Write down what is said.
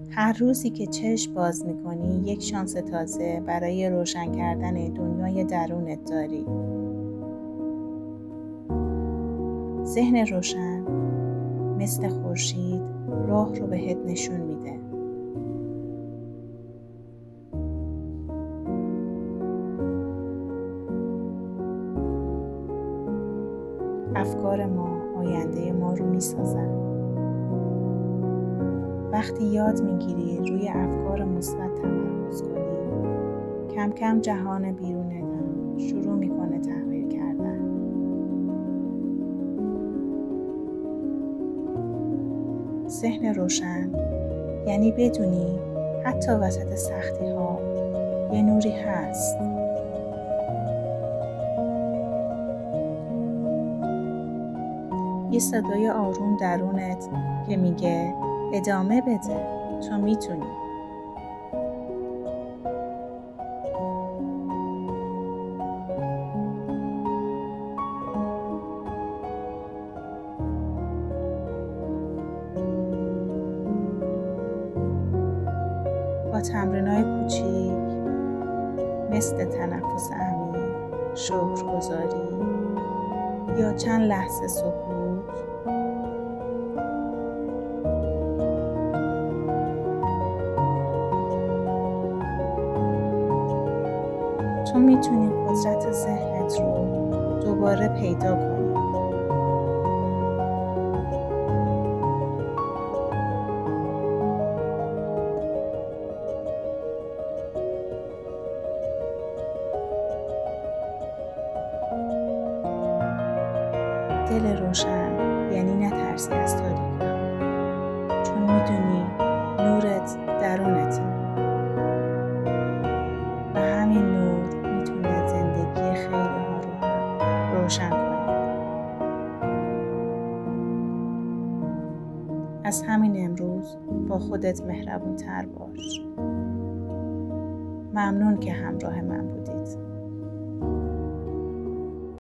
هر روزی که چشم باز می‌کنی یک شانس تازه برای روشن کردن دنیای درونت داری. ذهن روشن مثل خورشید راه رو بهت نشون میده. افکار ما آینده ما رو میسازن. وقتی یاد میگیری روی افکار مثبت تمرکز کنی، کم کم جهان بیرونت شروع میکنه تغییر کردن. ذهن روشن یعنی بدونی حتی وسط سختی ها یه نوری هست. یه صدای آروم درونت که میگه ادامه بده، تو میتونی. با تمرینای کوچیک مثل تنفس عمیق، شکرگزاری یا چند لحظه سکوت، تو میتونی قدرت ذهنت رو دوباره پیدا کنی. دل روشن یعنی نترسی از تاریکی‌ها، چون میدونی نورت درونته و همین نور میتونه زندگی خیلی ها رو روشن کنه. از همین امروز با خودت مهربون تر باش. ممنون که همراه من بودید.